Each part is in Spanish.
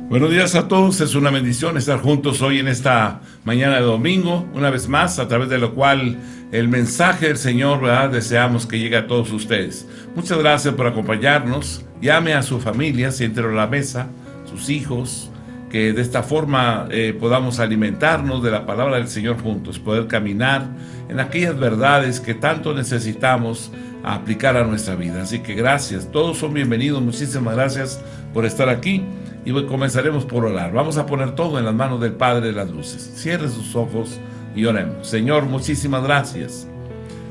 Buenos días a todos, es una bendición estar juntos hoy en esta mañana de domingo, una vez más, a través de lo cual el mensaje del Señor, ¿verdad?, deseamos que llegue a todos ustedes. Muchas gracias por acompañarnos. Llame a su familia, siéntelo a la mesa, sus hijos, que de esta forma podamos alimentarnos de la palabra del Señor juntos, poder caminar en aquellas verdades que tanto necesitamos aplicar a nuestra vida. Así que gracias, todos son bienvenidos, muchísimas gracias por estar aquí. Y comenzaremos por orar. Vamos a poner todo en las manos del Padre de las Luces. Cierre sus ojos y oremos. Señor, muchísimas gracias.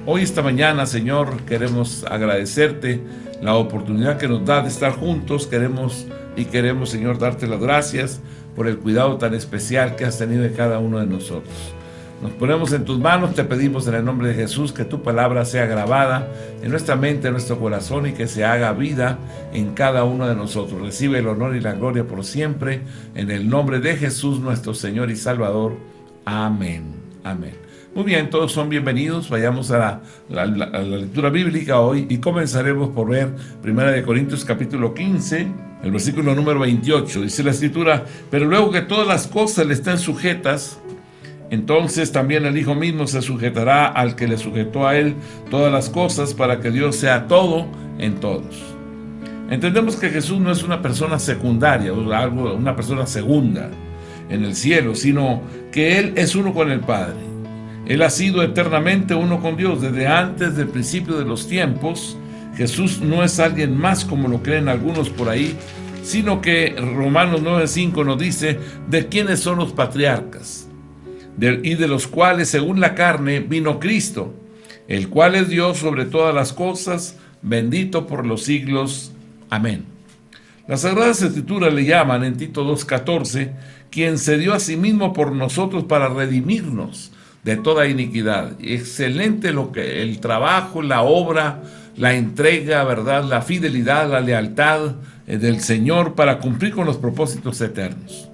Hoy, esta mañana, Señor, queremos agradecerte la oportunidad que nos da de estar juntos. Queremos, Señor, darte las gracias por el cuidado tan especial que has tenido de cada uno de nosotros. Nos ponemos en tus manos, te pedimos en el nombre de Jesús que tu palabra sea grabada en nuestra mente, en nuestro corazón, y que se haga vida en cada uno de nosotros. Recibe el honor y la gloria por siempre, en el nombre de Jesús, nuestro Señor y Salvador. Amén. Amén. Muy bien, todos son bienvenidos. Vayamos a la lectura bíblica hoy y comenzaremos por ver 1 Corintios capítulo 15, el versículo número 28. Dice la Escritura: pero luego que todas las cosas le estén sujetas, entonces también el Hijo mismo se sujetará al que le sujetó a él todas las cosas, para que Dios sea todo en todos. Entendemos que Jesús no es una persona secundaria, una persona segunda en el cielo, sino que Él es uno con el Padre. Él ha sido eternamente uno con Dios desde antes del principio de los tiempos. Jesús no es alguien más como lo creen algunos por ahí, sino que Romanos 9:5 nos dice de quiénes son los patriarcas, y de los cuales según la carne vino Cristo, el cual es Dios sobre todas las cosas, bendito por los siglos. Amén. Las Sagradas Escrituras le llaman en Tito 2:14, quien se dio a sí mismo por nosotros para redimirnos de toda iniquidad. Excelente el trabajo, la obra, la entrega, ¿verdad?, la fidelidad, la lealtad del Señor para cumplir con los propósitos eternos,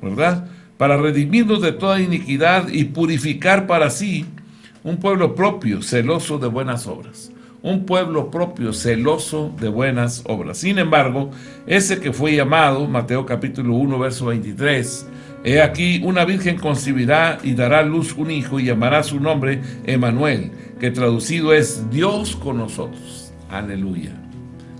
¿verdad?, para redimirnos de toda iniquidad y purificar para sí un pueblo propio, celoso de buenas obras. Un pueblo propio, celoso de buenas obras. Sin embargo, ese que fue llamado, Mateo capítulo 1, verso 23, he aquí una virgen concebirá y dará a luz un hijo y llamará su nombre Emmanuel, que traducido es Dios con nosotros. Aleluya.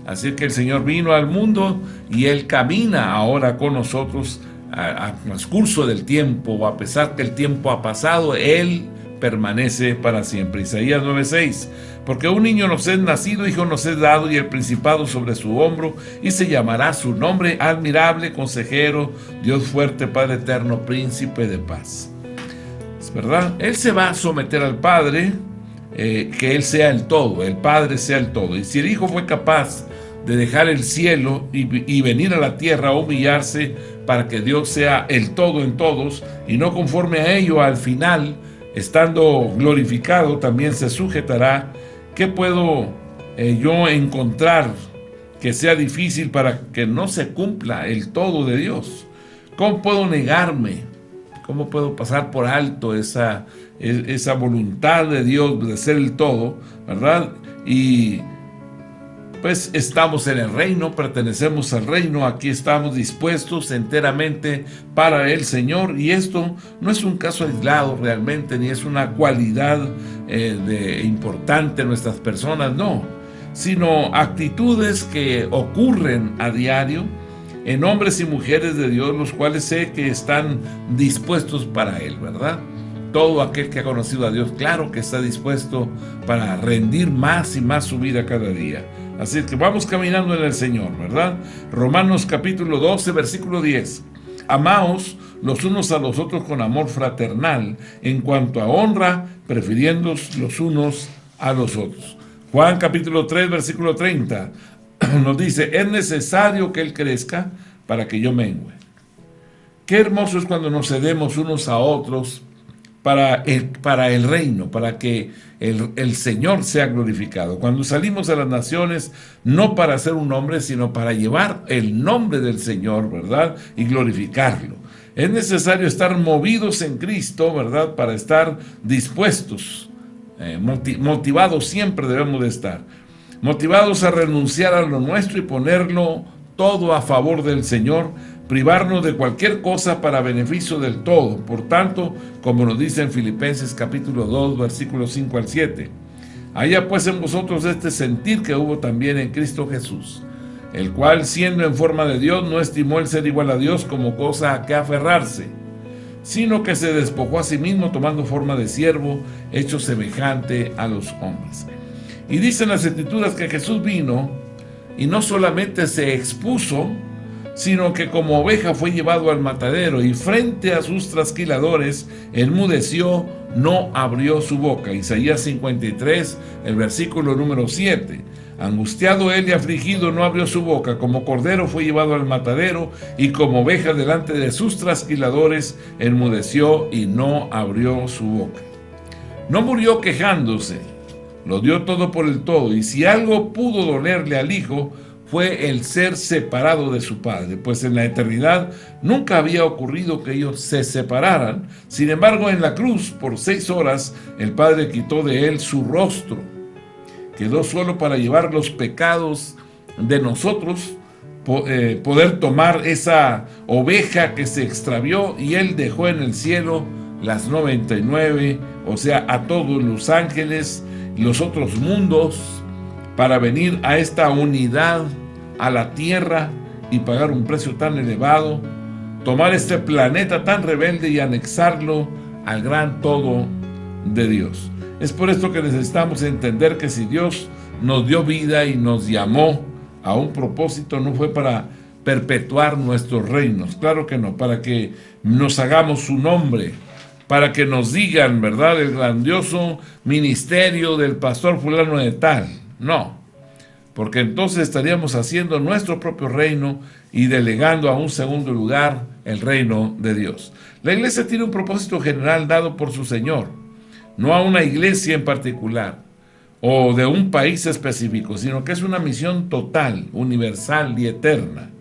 Así que el Señor vino al mundo y Él camina ahora con nosotros al transcurso del tiempo, o a pesar que el tiempo ha pasado, Él permanece para siempre. Isaías 9:6, porque un niño nos es nacido, hijo nos es dado, y el principado sobre su hombro, y se llamará su nombre admirable, consejero, Dios fuerte, Padre eterno, príncipe de paz. Es verdad, Él se va a someter al Padre, que Él sea el todo, el Padre sea el todo. Y si el Hijo fue capaz de dejar el cielo y venir a la tierra a humillarse para que Dios sea el todo en todos, y no conforme a ello, al final, estando glorificado, también se sujetará, ¿qué puedo yo encontrar que sea difícil para que no se cumpla el todo de Dios? ¿Cómo puedo negarme? ¿Cómo puedo pasar por alto esa voluntad de Dios de ser el todo, ¿verdad? Y pues estamos en el reino, pertenecemos al reino, aquí estamos dispuestos enteramente para el Señor, y esto no es un caso aislado realmente, ni es una cualidad importante en nuestras personas, no, sino actitudes que ocurren a diario en hombres y mujeres de Dios, los cuales sé que están dispuestos para Él, ¿verdad? Todo aquel que ha conocido a Dios, claro que está dispuesto para rendir más y más su vida cada día. Así que vamos caminando en el Señor, ¿verdad? Romanos capítulo 12, versículo 10. Amaos los unos a los otros con amor fraternal, en cuanto a honra, prefiriéndoos los unos a los otros. Juan capítulo 3, versículo 30, nos dice: es necesario que Él crezca para que yo mengüe. Qué hermoso es cuando nos cedemos unos a otros para el reino, para que el Señor sea glorificado. Cuando salimos a las naciones, no para hacer un nombre, sino para llevar el nombre del Señor, ¿verdad?, y glorificarlo. Es necesario estar movidos en Cristo, ¿verdad?, para estar dispuestos, motivados siempre debemos de estar, motivados a renunciar a lo nuestro y ponerlo todo a favor del Señor, privarnos de cualquier cosa para beneficio del todo. Por tanto, como nos dice en Filipenses capítulo 2, versículos 5 al 7, haya pues en vosotros este sentir que hubo también en Cristo Jesús, el cual, siendo en forma de Dios, no estimó el ser igual a Dios como cosa a que aferrarse, sino que se despojó a sí mismo, tomando forma de siervo, hecho semejante a los hombres. Y dicen las Escrituras que Jesús vino y no solamente se expuso, sino que como oveja fue llevado al matadero, y frente a sus trasquiladores enmudeció, no abrió su boca. Isaías 53, el versículo número 7. Angustiado él y afligido, no abrió su boca. Como cordero fue llevado al matadero, y como oveja delante de sus trasquiladores enmudeció y no abrió su boca. No murió quejándose, lo dio todo por el todo, y si algo pudo dolerle al Hijo, fue el ser separado de su Padre, pues en la eternidad nunca había ocurrido que ellos se separaran. Sin embargo, en la cruz, por 6 horas, el Padre quitó de él su rostro. Quedó solo para llevar los pecados de nosotros, poder tomar esa oveja que se extravió, y él dejó en el cielo las 99, o sea, a todos los ángeles, los otros mundos, para venir a esta unidad, a la tierra, y pagar un precio tan elevado, tomar este planeta tan rebelde y anexarlo al gran todo de Dios. Es por esto que necesitamos entender que si Dios nos dio vida y nos llamó a un propósito, no fue para perpetuar nuestros reinos, claro que no, para que nos hagamos su nombre, para que nos digan, ¿verdad?, el grandioso ministerio del pastor fulano de tal. No, porque entonces estaríamos haciendo nuestro propio reino y delegando a un segundo lugar el reino de Dios. La iglesia tiene un propósito general dado por su Señor, no a una iglesia en particular o de un país específico, sino que es una misión total, universal y eterna,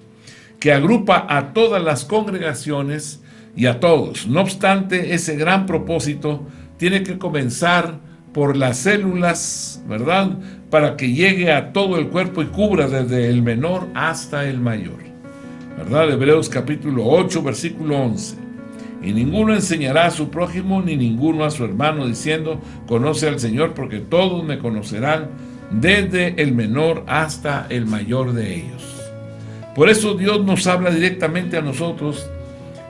que agrupa a todas las congregaciones y a todos. No obstante, ese gran propósito tiene que comenzar por las células, ¿verdad?, para que llegue a todo el cuerpo y cubra desde el menor hasta el mayor, ¿verdad? Hebreos capítulo 8, versículo 11. Y ninguno enseñará a su prójimo, ni ninguno a su hermano, diciendo, conoce al Señor, porque todos me conocerán, desde el menor hasta el mayor de ellos. Por eso Dios nos habla directamente a nosotros,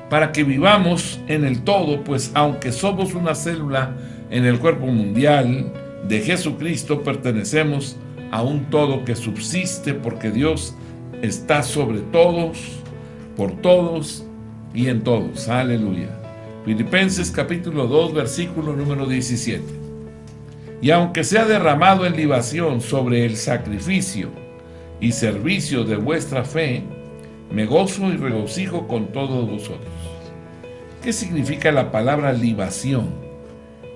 para que vivamos en el todo, pues aunque somos una célula en el cuerpo mundial de Jesucristo, pertenecemos a un todo que subsiste, porque Dios está sobre todos, por todos y en todos. Aleluya. Filipenses capítulo 2, versículo número 17. Y aunque sea derramado en libación sobre el sacrificio y servicio de vuestra fe, me gozo y regocijo con todos vosotros. ¿Qué significa la palabra libación?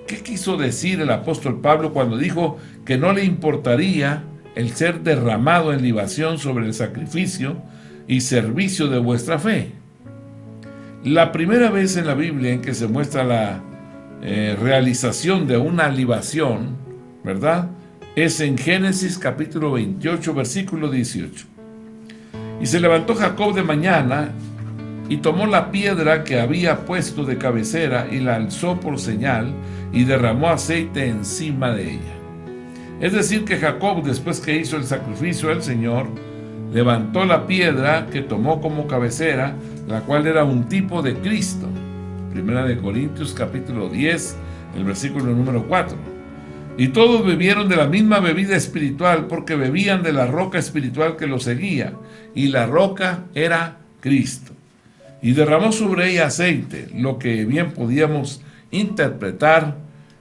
¿Qué quiso decir el apóstol Pablo cuando dijo que no le importaría el ser derramado en libación sobre el sacrificio y servicio de vuestra fe? La primera vez en la Biblia en que se muestra la realización de una libación, ¿verdad?, es en Génesis capítulo 28, versículo 18. Y se levantó Jacob de mañana y tomó la piedra que había puesto de cabecera y la alzó por señal y derramó aceite encima de ella. Es decir, que Jacob, después que hizo el sacrificio al Señor, levantó la piedra que tomó como cabecera, la cual era un tipo de Cristo. Primera de Corintios capítulo 10, el versículo número 4. Y todos bebieron de la misma bebida espiritual, porque bebían de la roca espiritual que los seguía, y la roca era Cristo. Y derramó sobre ella aceite, lo que bien podíamos interpretar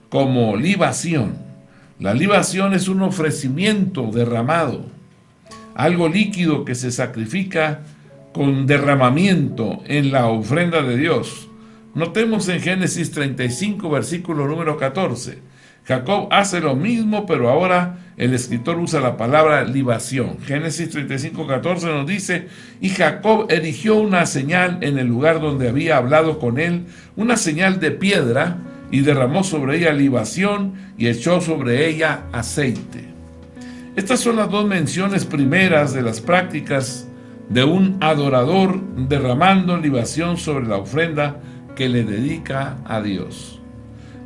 como libación. La libación es un ofrecimiento derramado, algo líquido que se sacrifica con derramamiento en la ofrenda de Dios. Notemos en Génesis 35, versículo número 14. Jacob hace lo mismo, pero ahora el escritor usa la palabra libación. Génesis 35, 14 nos dice, y Jacob erigió una señal en el lugar donde había hablado con él, una señal de piedra, y derramó sobre ella libación y echó sobre ella aceite. Estas son las dos menciones primeras de las prácticas de un adorador derramando libación sobre la ofrenda que le dedica a Dios.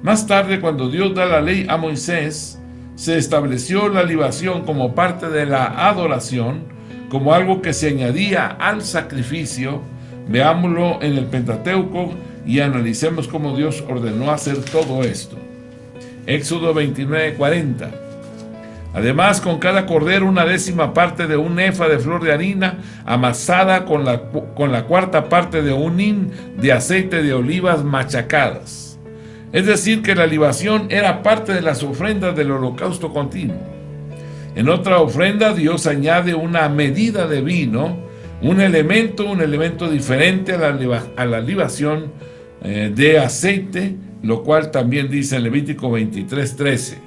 Más tarde, cuando Dios da la ley a Moisés, se estableció la libación como parte de la adoración, como algo que se añadía al sacrificio. Veámoslo en el Pentateuco y analicemos cómo Dios ordenó hacer todo esto. Éxodo 29:40. Además, con cada cordero una décima parte de un efa de flor de harina amasada con la cuarta parte de un hin de aceite de olivas machacadas. Es decir, que la libación era parte de las ofrendas del holocausto continuo. En otra ofrenda, Dios añade una medida de vino, un elemento diferente a la libación de aceite, lo cual también dice en Levítico 23:13.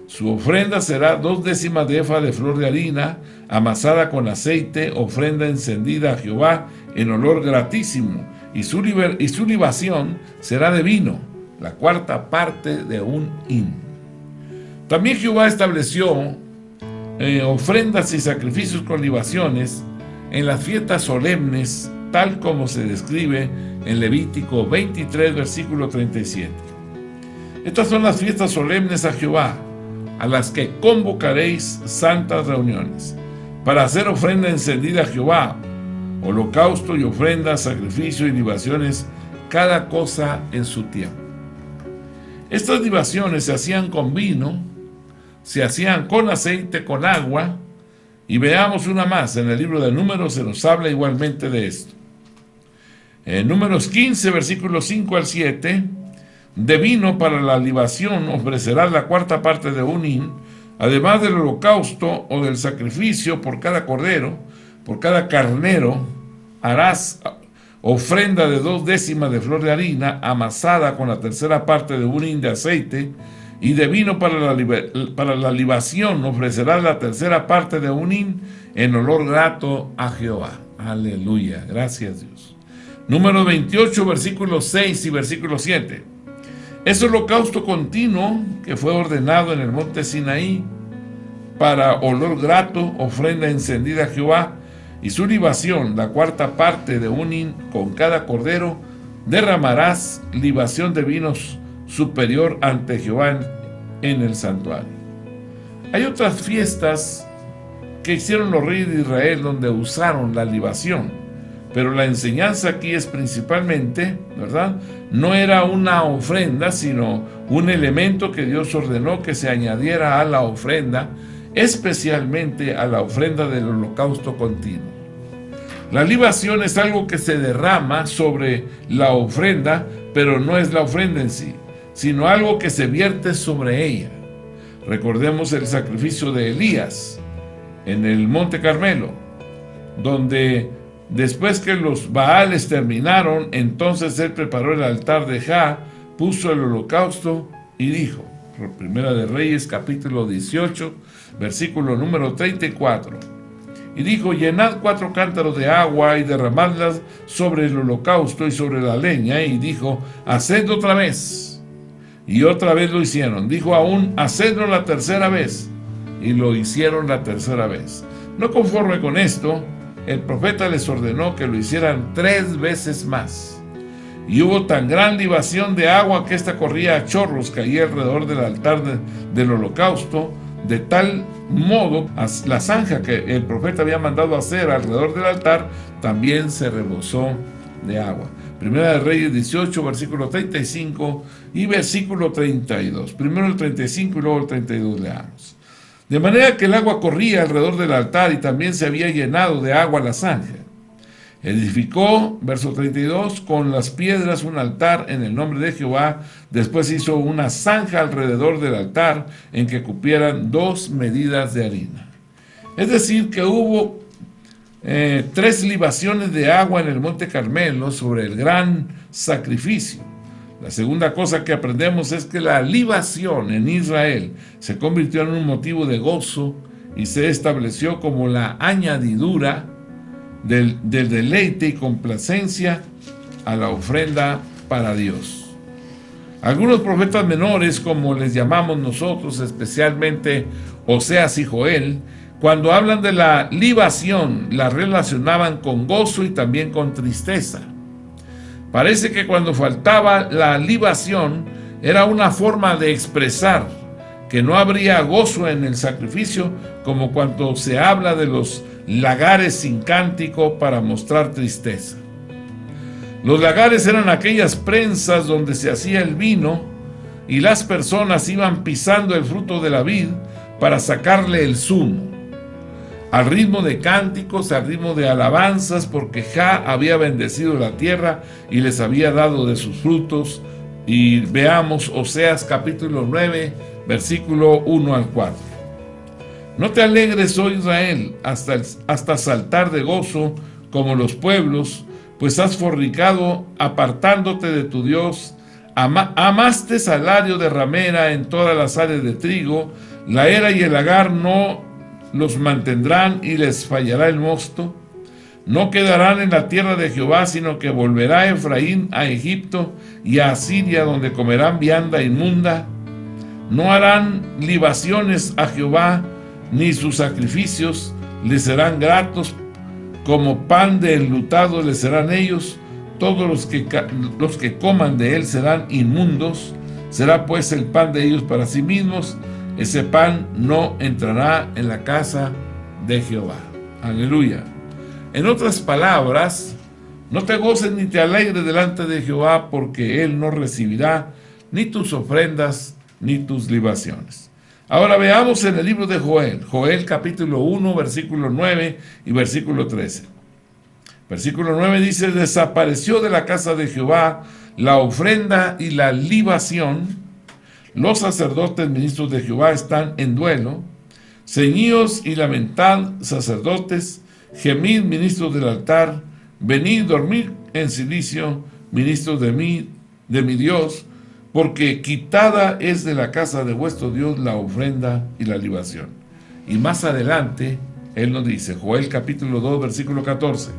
Su ofrenda será 2/10 de efa de flor de harina, amasada con aceite, ofrenda encendida a Jehová en olor gratísimo, y su libación será de vino, la cuarta parte de un hin. También Jehová estableció ofrendas y sacrificios con libaciones en las fiestas solemnes, tal como se describe en Levítico 23, versículo 37. Estas son las fiestas solemnes a Jehová, a las que convocaréis santas reuniones, para hacer ofrenda encendida a Jehová, holocausto y ofrenda, sacrificio y libaciones, cada cosa en su tiempo. Estas libaciones se hacían con vino, se hacían con aceite, con agua, y veamos una más. En el libro de Números se nos habla igualmente de esto. En Números 15, versículos 5 al 7, de vino para la libación ofrecerás la cuarta parte de un hin, además del holocausto o del sacrificio por cada cordero, por cada carnero, harás ofrenda de 2/10 de flor de harina amasada con la tercera parte de un hin de aceite, y de vino para la libación ofrecerás la tercera parte de un hin en olor grato a Jehová. Aleluya, gracias Dios. Número 28, versículos 6 y versículo 7. Ese holocausto continuo que fue ordenado en el monte Sinaí para olor grato, ofrenda encendida a Jehová, y su libación, la cuarta parte de un hin con cada cordero, derramarás libación de vinos superior ante Jehová en el santuario. Hay otras fiestas que hicieron los reyes de Israel donde usaron la libación, pero la enseñanza aquí es principalmente, ¿verdad? No era una ofrenda, sino un elemento que Dios ordenó que se añadiera a la ofrenda, especialmente a la ofrenda del holocausto continuo. La libación es algo que se derrama sobre la ofrenda, pero no es la ofrenda en sí, sino algo que se vierte sobre ella. Recordemos el sacrificio de Elías en el Monte Carmelo, donde después que los Baales terminaron, entonces él preparó el altar de Jah, puso el holocausto y dijo, Primera de Reyes, capítulo 18, versículo número 34, y dijo, llenad 4 cántaros de agua y derramadlas sobre el holocausto y sobre la leña, y dijo, hacedlo otra vez. Y otra vez lo hicieron. Dijo aún, hacedlo la tercera vez. Y lo hicieron la tercera vez. No conforme con esto, el profeta les ordenó que lo hicieran 3 veces más. Y hubo tan gran libación de agua que ésta corría a chorros, caía alrededor del altar del holocausto, de tal modo la zanja que el profeta había mandado hacer alrededor del altar también se rebosó de agua. Primera de Reyes 18, versículo 35 y versículo 32. Primero el 35 y luego el 32 leamos. De manera que el agua corría alrededor del altar y también se había llenado de agua la zanja. Edificó, verso 32, con las piedras un altar en el nombre de Jehová. Después hizo una zanja alrededor del altar en que cupieran 2 medidas de harina. Es decir, que hubo 3 libaciones de agua en el Monte Carmelo sobre el gran sacrificio. La segunda cosa que aprendemos es que la libación en Israel se convirtió en un motivo de gozo y se estableció como la añadidura del deleite y complacencia a la ofrenda para Dios. Algunos profetas menores, como les llamamos nosotros, especialmente Oseas y Joel, Cuando hablan de la libación, la relacionaban con gozo y también con tristeza. Parece que cuando faltaba la libación era una forma de expresar que no habría gozo en el sacrificio, como cuando se habla de los lagares sin cántico para mostrar tristeza. Los lagares eran aquellas prensas donde se hacía el vino y las personas iban pisando el fruto de la vid para sacarle el zumo, al ritmo de cánticos, al ritmo de alabanzas, porque Jah había bendecido la tierra y les había dado de sus frutos. Y veamos Oseas capítulo 9, versículo 1 al 4. No te alegres, oh Israel, hasta saltar de gozo como los pueblos, pues has fornicado apartándote de tu Dios. Amaste salario de ramera en todas las áreas de trigo. La era y el lagar no los mantendrán y les fallará el mosto. No quedarán en la tierra de Jehová, sino que volverá Efraín a Egipto y a Asiria, donde comerán vianda inmunda. No harán libaciones a Jehová, ni sus sacrificios les serán gratos. Como pan de enlutado les serán ellos. Todos los que coman de él serán inmundos. Será pues el pan de ellos para sí mismos. Ese pan no entrará en la casa de Jehová. Aleluya. En otras palabras, no te goces ni te alegres delante de Jehová, porque él no recibirá ni tus ofrendas ni tus libaciones. Ahora veamos en el libro de Joel, Joel capítulo 1, versículo 9 y versículo 13. Versículo 9 dice: desapareció de la casa de Jehová la ofrenda y la libación. Los sacerdotes ministros de Jehová están en duelo. Ceñíos y lamentad, sacerdotes, gemid, ministros del altar, venid, dormid en silicio, ministros de mi Dios, porque quitada es de la casa de vuestro Dios la ofrenda y la libación. Y más adelante, él nos dice, Joel capítulo 2, versículo 14,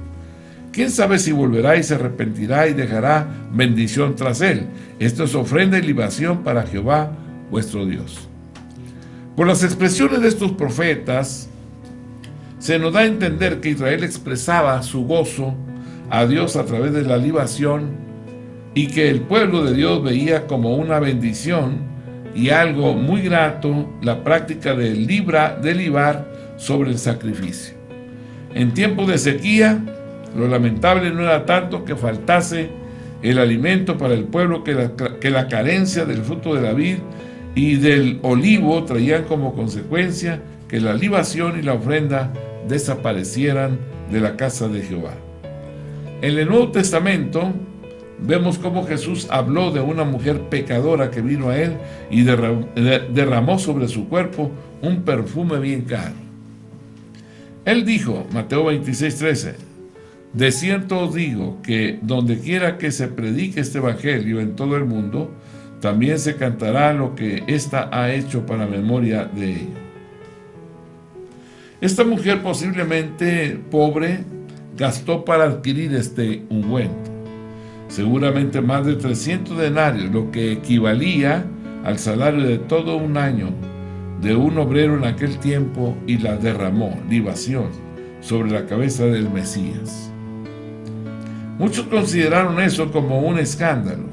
¿quién sabe si volverá y se arrepentirá y dejará bendición tras él? Esto es ofrenda y libación para Jehová vuestro Dios. Por las expresiones de estos profetas, se nos da a entender que Israel expresaba su gozo a Dios a través de la libación y que el pueblo de Dios veía como una bendición y algo muy grato la práctica de libar sobre el sacrificio. En tiempos de sequía, lo lamentable no era tanto que faltase el alimento para el pueblo que la carencia del fruto de la vid y del olivo traían como consecuencia que la libación y la ofrenda desaparecieran de la casa de Jehová. En el Nuevo Testamento vemos cómo Jesús habló de una mujer pecadora que vino a él y derramó sobre su cuerpo un perfume bien caro. Él dijo, Mateo 26:13, de cierto os digo que donde quiera que se predique este evangelio en todo el mundo, también se cantará lo que ésta ha hecho para memoria de ella. Esta mujer, posiblemente pobre, gastó para adquirir este ungüento. Seguramente más de 300 denarios, lo que equivalía al salario de todo un año de un obrero en aquel tiempo, y la derramó, libación, sobre la cabeza del Mesías. Muchos consideraron eso como un escándalo,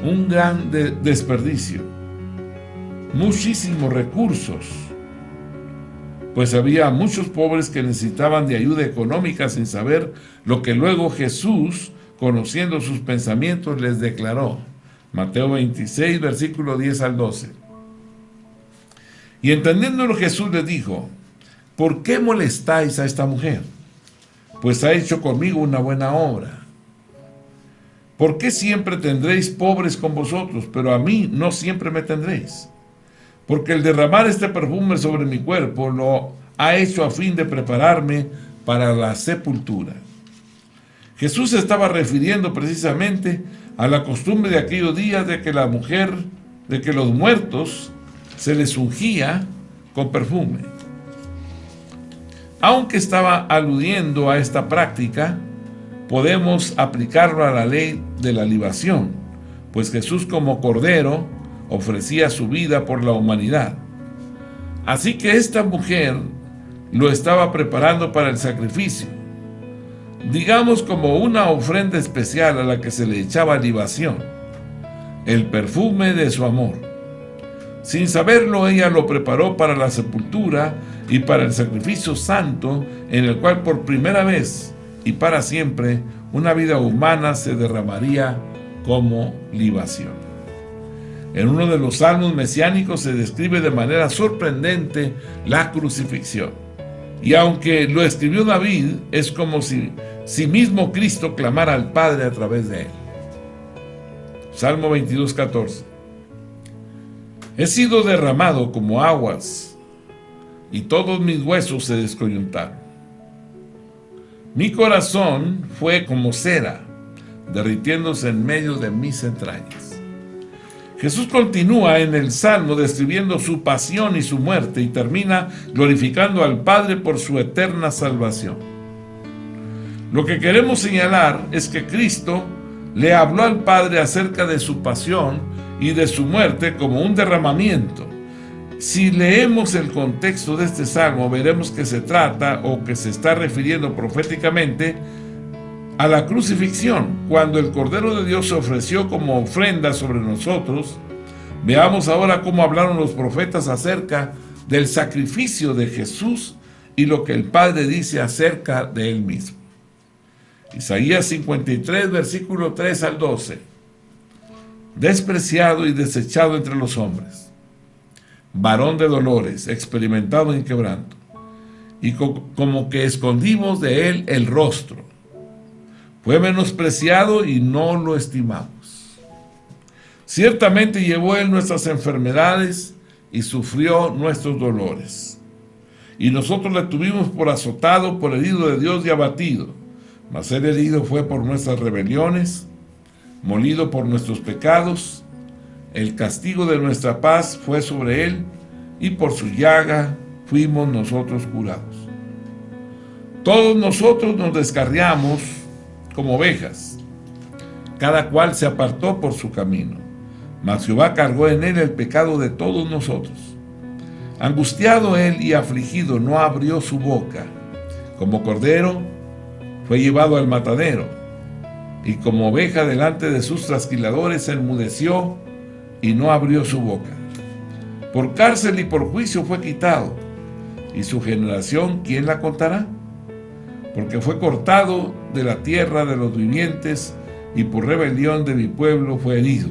un gran desperdicio, muchísimos recursos, pues había muchos pobres que necesitaban de ayuda económica sin saber lo que luego Jesús, conociendo sus pensamientos, les declaró. Mateo 26, versículo 10 al 12. Y entendiéndolo, Jesús les dijo, ¿por qué molestáis a esta mujer? Pues ha hecho conmigo una buena obra. ¿Por qué siempre tendréis pobres con vosotros, pero a mí no siempre me tendréis? Porque el derramar este perfume sobre mi cuerpo lo ha hecho a fin de prepararme para la sepultura. Jesús se estaba refiriendo precisamente a la costumbre de aquellos días de que los muertos se les ungía con perfume. Aunque estaba aludiendo a esta práctica, podemos aplicarlo a la ley de la libación, pues Jesús como cordero ofrecía su vida por la humanidad. Así que esta mujer lo estaba preparando para el sacrificio, digamos como una ofrenda especial a la que se le echaba libación, el perfume de su amor. Sin saberlo, ella lo preparó para la sepultura y para el sacrificio santo, en el cual por primera vez y para siempre una vida humana se derramaría como libación. En uno de los salmos mesiánicos se describe de manera sorprendente la crucifixión. Y aunque lo escribió David, es como si mismo Cristo clamara al Padre a través de él. Salmo 22:14. He sido derramado como aguas, y todos mis huesos se descoyuntaron. Mi corazón fue como cera, derritiéndose en medio de mis entrañas. Jesús continúa en el Salmo describiendo su pasión y su muerte y termina glorificando al Padre por su eterna salvación. Lo que queremos señalar es que Cristo le habló al Padre acerca de su pasión y de su muerte como un derramamiento. Si leemos el contexto de este salmo, veremos que se trata o que se está refiriendo proféticamente a la crucifixión, cuando el Cordero de Dios se ofreció como ofrenda sobre nosotros. Veamos ahora cómo hablaron los profetas acerca del sacrificio de Jesús y lo que el Padre dice acerca de él mismo. Isaías 53, versículo 3 al 12. Despreciado y desechado entre los hombres, varón de dolores, experimentado en quebranto, y como que escondimos de él el rostro. Fue menospreciado y no lo estimamos. Ciertamente llevó él nuestras enfermedades y sufrió nuestros dolores. Y nosotros le tuvimos por azotado, por herido de Dios y abatido. Mas él herido fue por nuestras rebeliones, molido por nuestros pecados. El castigo de nuestra paz fue sobre él, y por su llaga fuimos nosotros curados. Todos nosotros nos descarriamos como ovejas, cada cual se apartó por su camino, mas Jehová cargó en él el pecado de todos nosotros. Angustiado él y afligido, no abrió su boca. Como cordero fue llevado al matadero, y como oveja delante de sus trasquiladores enmudeció y no abrió su boca. Por cárcel y por juicio fue quitado, y su generación, ¿quién la contará? Porque fue cortado de la tierra de los vivientes, y por rebelión de mi pueblo fue herido.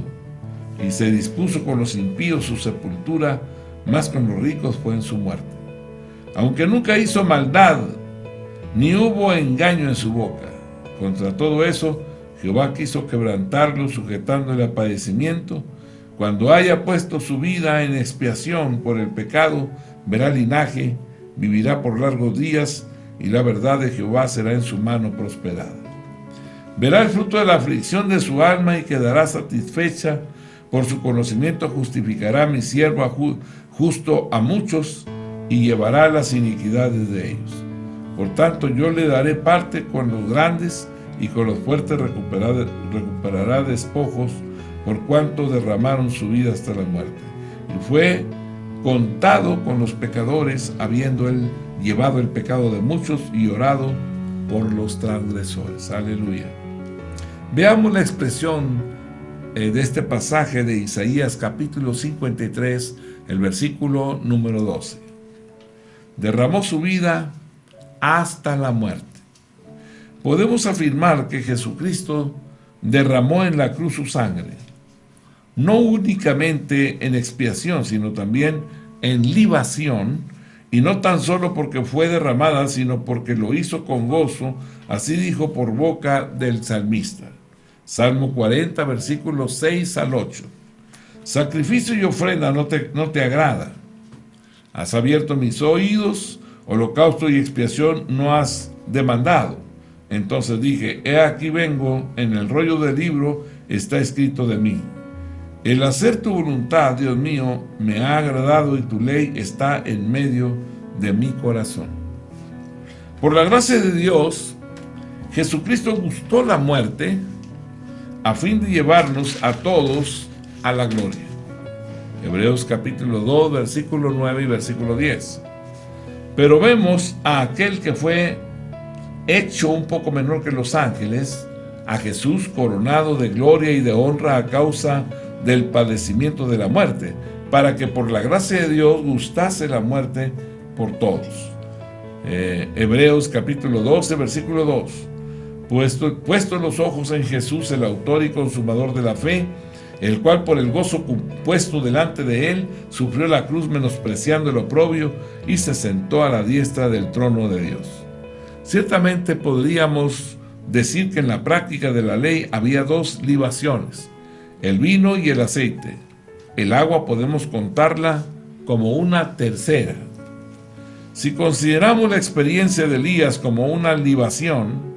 Y se dispuso con los impíos su sepultura, mas con los ricos fue en su muerte. Aunque nunca hizo maldad, ni hubo engaño en su boca. Contra todo eso, Jehová quiso quebrantarlo, sujetándole a padecimiento. Cuando haya puesto su vida en expiación por el pecado, verá linaje, vivirá por largos días, y la verdad de Jehová será en su mano prosperada. Verá el fruto de la aflicción de su alma y quedará satisfecha. Por su conocimiento justificará mi siervo justo a muchos y llevará las iniquidades de ellos. Por tanto, yo le daré parte con los grandes, y con los fuertes recuperará despojos, por cuanto derramaron su vida hasta la muerte. Y fue contado con los pecadores, habiendo él llevado el pecado de muchos y orado por los transgresores. Aleluya. Veamos la expresión de este pasaje de Isaías capítulo 53, el versículo número 12. Derramó su vida hasta la muerte. Podemos afirmar que Jesucristo derramó en la cruz su sangre, no únicamente en expiación, sino también en libación, y no tan solo porque fue derramada, sino porque lo hizo con gozo, así dijo por boca del salmista. Salmo 40, versículos 6 al 8. Sacrificio y ofrenda no te agrada. Has abierto mis oídos, holocausto y expiación no has demandado. Entonces dije, he aquí vengo, en el rollo del libro está escrito de mí. El hacer tu voluntad, Dios mío, me ha agradado, y tu ley está en medio de mi corazón. Por la gracia de Dios, Jesucristo gustó la muerte a fin de llevarnos a todos a la gloria. Hebreos capítulo 2, versículo 9 y versículo 10. Pero vemos a aquel que fue hecho un poco menor que los ángeles, a Jesús coronado de gloria y de honra a causa del padecimiento de la muerte, para que por la gracia de Dios gustase la muerte por todos. Hebreos capítulo 12, versículo 2. Puesto los ojos en Jesús, el autor y consumador de la fe, el cual por el gozo puesto delante de él sufrió la cruz, menospreciando el oprobio, y se sentó a la diestra del trono de Dios. Ciertamente podríamos decir que en la práctica de la ley había dos libaciones, el vino y el aceite. El agua podemos contarla como una tercera. Si consideramos la experiencia de Elías como una libación,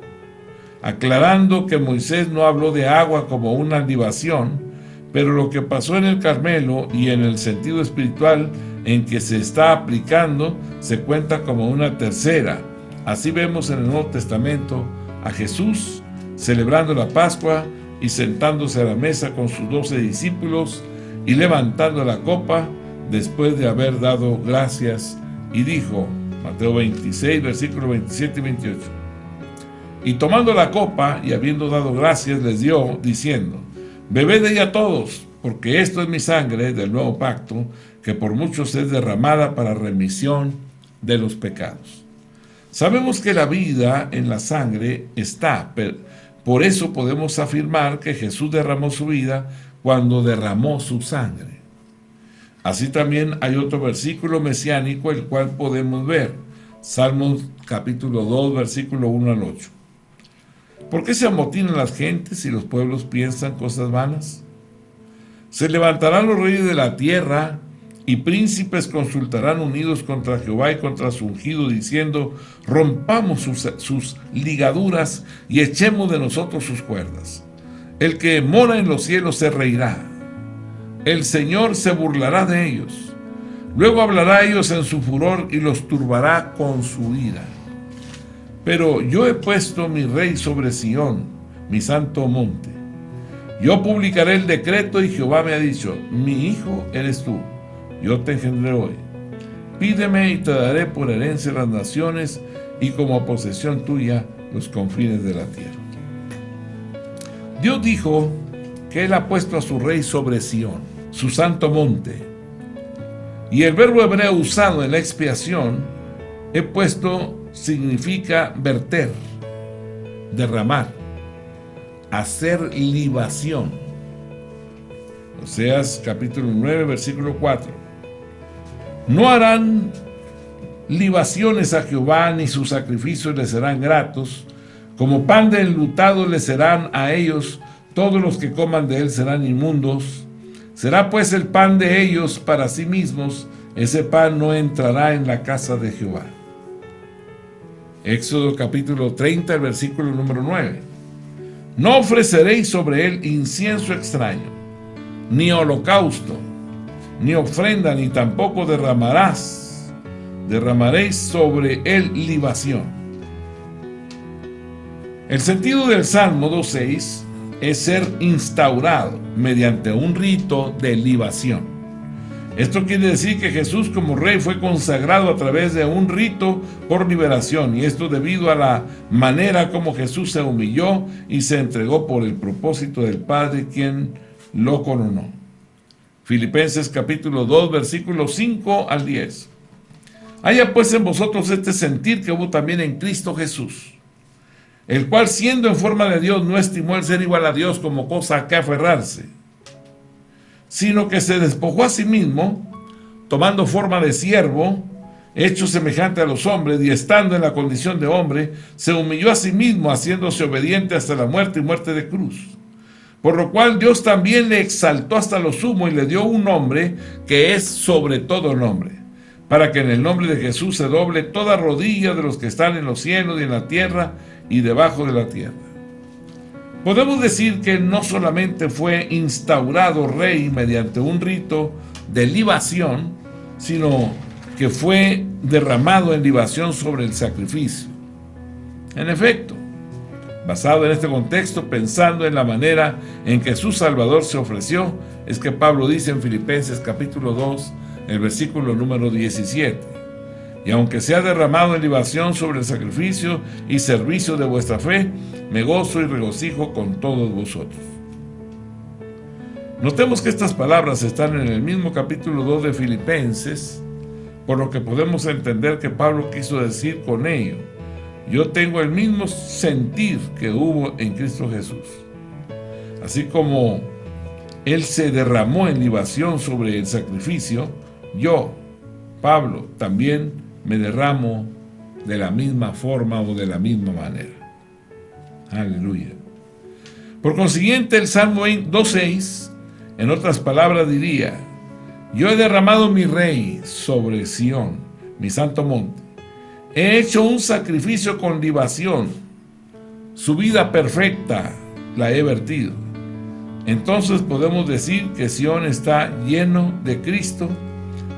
aclarando que Moisés no habló de agua como una libación, pero lo que pasó en el Carmelo y en el sentido espiritual en que se está aplicando se cuenta como una tercera. Así vemos en el Nuevo Testamento a Jesús celebrando la Pascua y sentándose a la mesa con sus 12 discípulos y levantando la copa después de haber dado gracias, y dijo, Mateo 26, versículos 27 y 28, y tomando la copa y habiendo dado gracias les dio, diciendo, bebed de ella todos, porque esto es mi sangre del nuevo pacto, que por muchos es derramada para remisión de los pecados. Sabemos que la vida en la sangre está, por eso podemos afirmar que Jesús derramó su vida cuando derramó su sangre. Así también hay otro versículo mesiánico el cual podemos ver, Salmos capítulo 2, versículo 1 al 8. ¿Por qué se amotinan las gentes y los pueblos piensan cosas vanas? Se levantarán los reyes de la tierra y príncipes consultarán unidos contra Jehová y contra su ungido, diciendo, rompamos sus ligaduras y echemos de nosotros sus cuerdas. El que mora en los cielos se reirá. El Señor se burlará de ellos. Luego hablará a ellos en su furor y los turbará con su ira. Pero yo he puesto mi rey sobre Sión, mi santo monte. Yo publicaré el decreto y Jehová me ha dicho, mi hijo eres tú, yo te engendré hoy. Pídeme y te daré por herencia las naciones y como posesión tuya los confines de la tierra. Dios dijo que Él ha puesto a su rey sobre Sión, su santo monte. Y el verbo hebreo usado en la expiación, he puesto, significa verter, derramar, hacer libación. Oseas capítulo 9, versículo 4. No harán libaciones a Jehová, ni sus sacrificios les serán gratos. Como pan de enlutado les serán a ellos, todos los que coman de él serán inmundos. Será pues el pan de ellos para sí mismos, ese pan no entrará en la casa de Jehová. Éxodo capítulo 30, el versículo número 9. No ofreceréis sobre él incienso extraño, ni holocausto, ni ofrenda, ni tampoco derramaréis sobre él libación. El sentido del Salmo 2.6 es ser instaurado mediante un rito de libación. Esto quiere decir que Jesús como rey fue consagrado a través de un rito por liberación, y esto debido a la manera como Jesús se humilló y se entregó por el propósito del Padre, quien lo coronó. Filipenses capítulo 2, versículos 5 al 10. Haya pues en vosotros este sentir que hubo también en Cristo Jesús, el cual siendo en forma de Dios no estimó el ser igual a Dios como cosa a que aferrarse, sino que se despojó a sí mismo, tomando forma de siervo, hecho semejante a los hombres, y estando en la condición de hombre, se humilló a sí mismo, haciéndose obediente hasta la muerte y muerte de cruz. Por lo cual Dios también le exaltó hasta lo sumo y le dio un nombre que es sobre todo nombre, para que en el nombre de Jesús se doble toda rodilla de los que están en los cielos y en la tierra y debajo de la tierra. Podemos decir que no solamente fue instaurado rey mediante un rito de libación, sino que fue derramado en libación sobre el sacrificio. En efecto, Basado en este contexto, pensando en la manera en que su Salvador se ofreció, es que Pablo dice en Filipenses capítulo 2, el versículo número 17: y aunque sea derramado en libación sobre el sacrificio y servicio de vuestra fe, me gozo y regocijo con todos vosotros. Notemos que estas palabras están en el mismo capítulo 2 de Filipenses, por lo que podemos entender que Pablo quiso decir con ello: yo tengo el mismo sentir que hubo en Cristo Jesús. Así como Él se derramó en libación sobre el sacrificio, yo, Pablo, también me derramo de la misma forma o de la misma manera. Aleluya. Por consiguiente, el Salmo 2:6, en otras palabras, diría: yo he derramado mi rey sobre Sión, mi santo monte. He hecho un sacrificio con libación. Su vida perfecta la he vertido. Entonces podemos decir que Sión está lleno de Cristo.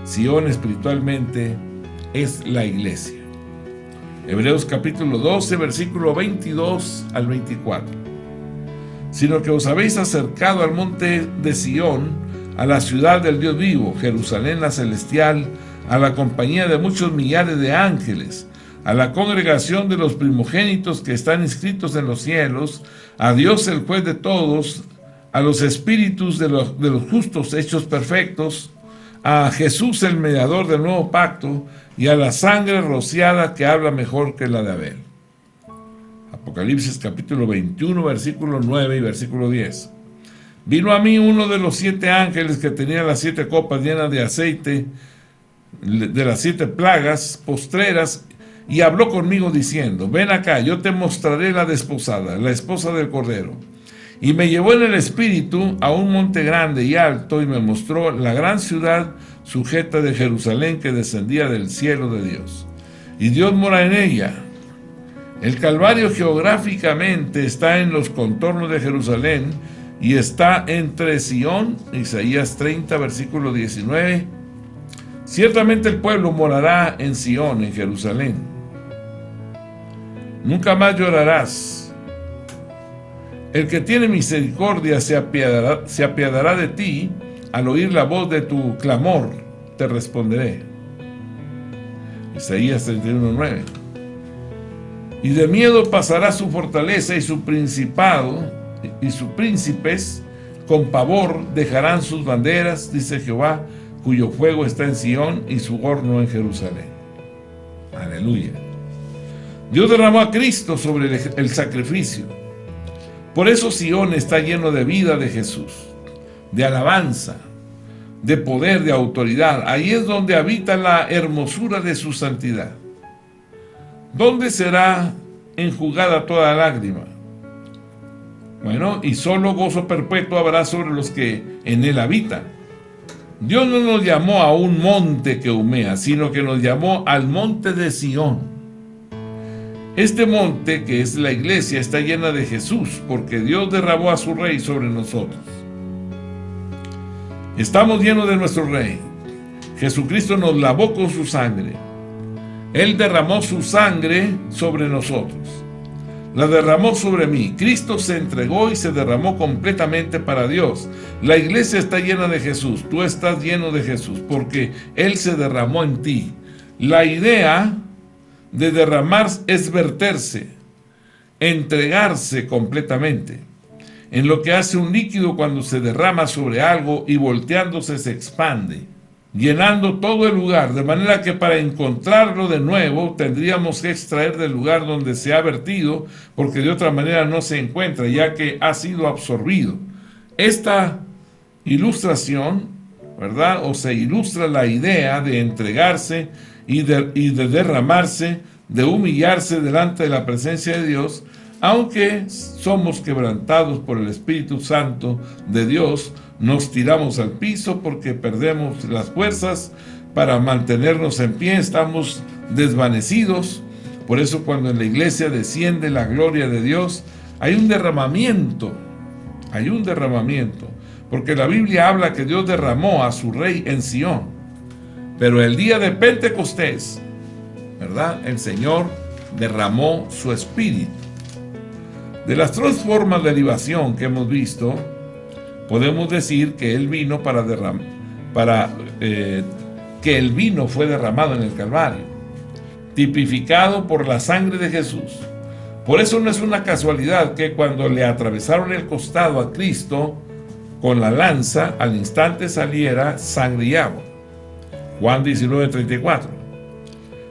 Sión espiritualmente es la iglesia. Hebreos capítulo 12, versículo 22 al 24. Sino que os habéis acercado al monte de Sión, a la ciudad del Dios vivo, Jerusalén la celestial, a la compañía de muchos millares de ángeles, a la congregación de los primogénitos que están inscritos en los cielos, a Dios el juez de todos, a los espíritus de los justos hechos perfectos, a Jesús el mediador del nuevo pacto, y a la sangre rociada que habla mejor que la de Abel. Apocalipsis capítulo 21, versículo 9 y versículo 10. Vino a mí uno de los 7 ángeles que tenía las 7 copas llenas de aceite de las 7 plagas postreras, y habló conmigo diciendo: ven acá, yo te mostraré la desposada, la esposa del Cordero. Y me llevó en el espíritu a un monte grande y alto, y me mostró la gran ciudad sujeta de Jerusalén, que descendía del cielo de Dios. Y Dios mora en ella. El Calvario geográficamente está en los contornos de Jerusalén y está entre Sión, Isaías 30, versículo 19. Ciertamente el pueblo morará en Sión, en Jerusalén. Nunca más llorarás. El que tiene misericordia se apiadará de ti. Al oír la voz de tu clamor, te responderé. Isaías 31:9. Y de miedo pasará su fortaleza y su principado y sus príncipes, con pavor dejarán sus banderas, dice Jehová, cuyo fuego está en Sión y su horno en Jerusalén. Aleluya. Dios derramó a Cristo sobre el sacrificio. Por eso Sión está lleno de vida de Jesús, de alabanza, de poder, de autoridad. Ahí es donde habita la hermosura de su santidad. ¿Dónde será enjugada toda lágrima? Bueno, y solo gozo perpetuo habrá sobre los que en él habitan. Dios no nos llamó a un monte que humea, sino que nos llamó al monte de Sión. Este monte, que es la iglesia, está llena de Jesús, porque Dios derramó a su Rey sobre nosotros. Estamos llenos de nuestro Rey. Jesucristo nos lavó con su sangre. Él derramó su sangre sobre nosotros. La derramó sobre mí. Cristo se entregó y se derramó completamente para Dios. La iglesia está llena de Jesús. Tú estás lleno de Jesús porque Él se derramó en ti. La idea de derramar es verterse, entregarse completamente. En lo que hace un líquido cuando se derrama sobre algo y volteándose se expande, llenando todo el lugar, de manera que para encontrarlo de nuevo tendríamos que extraer del lugar donde se ha vertido, porque de otra manera no se encuentra, ya que ha sido absorbido. Esta ilustración, ¿verdad? O se ilustra la idea de entregarse y de derramarse, de humillarse delante de la presencia de Dios, aunque somos quebrantados por el Espíritu Santo de Dios, nos tiramos al piso porque perdemos las fuerzas para mantenernos en pie, estamos desvanecidos. Por eso cuando en la iglesia desciende la gloria de Dios, hay un derramamiento, porque la Biblia habla que Dios derramó a su Rey en Sión. Pero el día de Pentecostés, ¿verdad? El Señor derramó su Espíritu. De las tres formas de libación que hemos visto, podemos decir que el vino que el vino fue derramado en el Calvario, tipificado por la sangre de Jesús. Por eso no es una casualidad que cuando le atravesaron el costado a Cristo con la lanza, al instante saliera sangre y agua. Juan 19:34.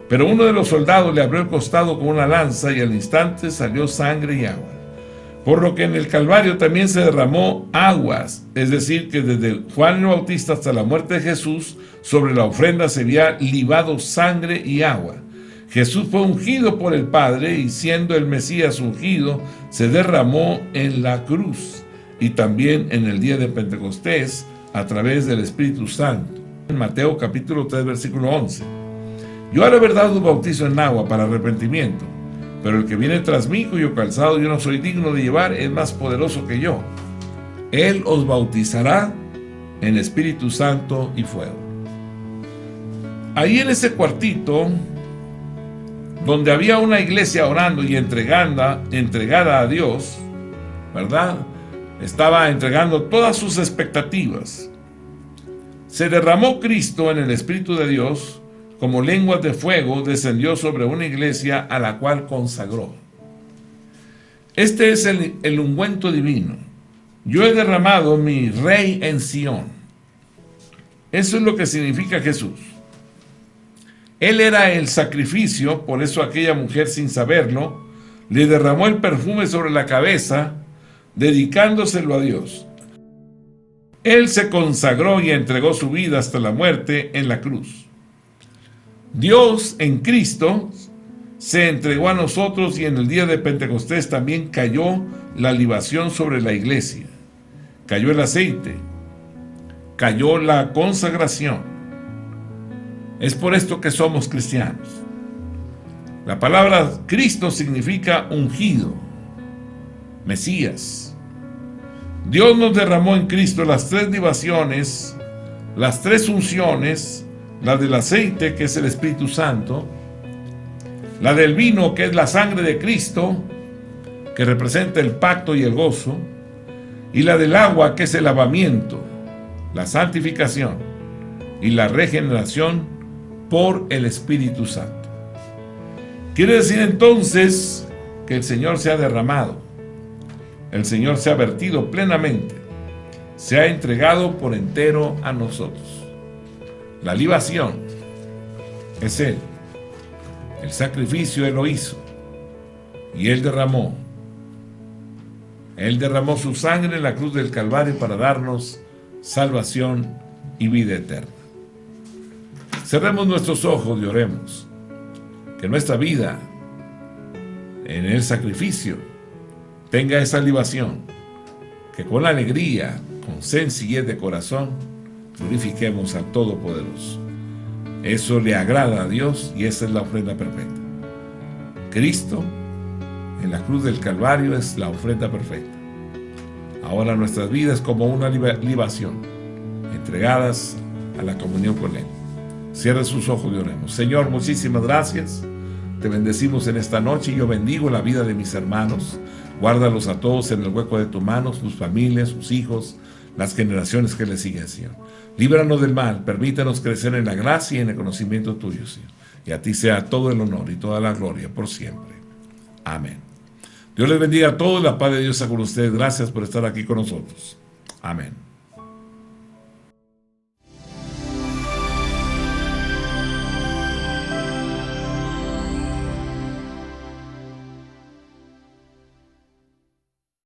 Pero uno de los soldados le abrió el costado con una lanza y al instante salió sangre y agua. Por lo que en el Calvario también se derramó aguas, es decir, que desde Juan el Bautista hasta la muerte de Jesús, sobre la ofrenda se había libado sangre y agua. Jesús fue ungido por el Padre y siendo el Mesías ungido, se derramó en la cruz y también en el día de Pentecostés a través del Espíritu Santo. En Mateo capítulo 3, versículo 11. Yo a la verdad os bautizo en agua para arrepentimiento, pero el que viene tras mí, cuyo calzado yo no soy digno de llevar, es más poderoso que yo. Él os bautizará en Espíritu Santo y fuego. Ahí en ese cuartito, donde había una iglesia orando y entregada a Dios, ¿verdad? Estaba entregando todas sus expectativas. Se derramó Cristo en el Espíritu de Dios, como lenguas de fuego descendió sobre una iglesia a la cual consagró. Este es el ungüento divino. Yo he derramado mi rey en Sión. Eso es lo que significa Jesús. Él era el sacrificio, por eso aquella mujer, sin saberlo, le derramó el perfume sobre la cabeza, dedicándoselo a Dios. Él se consagró y entregó su vida hasta la muerte en la cruz. Dios en Cristo se entregó a nosotros y en el día de Pentecostés también cayó la libación sobre la iglesia. Cayó el aceite, cayó la consagración. Es por esto que somos cristianos. La palabra Cristo significa ungido, Mesías. Dios nos derramó en Cristo las tres libaciones, las tres unciones, la del aceite, que es el Espíritu Santo, la del vino, que es la sangre de Cristo, que representa el pacto y el gozo, y la del agua, que es el lavamiento, la santificación y la regeneración por el Espíritu Santo. Quiere decir entonces que el Señor se ha derramado, el Señor se ha vertido plenamente, se ha entregado por entero a nosotros. La libación es Él. El sacrificio Él lo hizo. Y Él derramó su sangre en la cruz del Calvario para darnos salvación y vida eterna. Cerremos nuestros ojos y oremos. Que nuestra vida en el sacrificio tenga esa libación. Que con alegría, con sencillez de corazón, glorifiquemos al Todopoderoso. Eso le agrada a Dios y esa es la ofrenda perfecta. Cristo en la cruz del Calvario es la ofrenda perfecta. Ahora nuestras vidas como una libación, entregadas a la comunión con Él. Cierre sus ojos y oremos. Señor, muchísimas gracias. Te bendecimos en esta noche y yo bendigo la vida de mis hermanos. Guárdalos a todos en el hueco de tu mano, sus familias, sus hijos, las generaciones que le siguen, Señor. Líbranos del mal, permítanos crecer en la gracia y en el conocimiento tuyo, Señor. Y a ti sea todo el honor y toda la gloria por siempre. Amén. Dios les bendiga a todos, la paz de Dios sea con ustedes. Gracias por estar aquí con nosotros. Amén.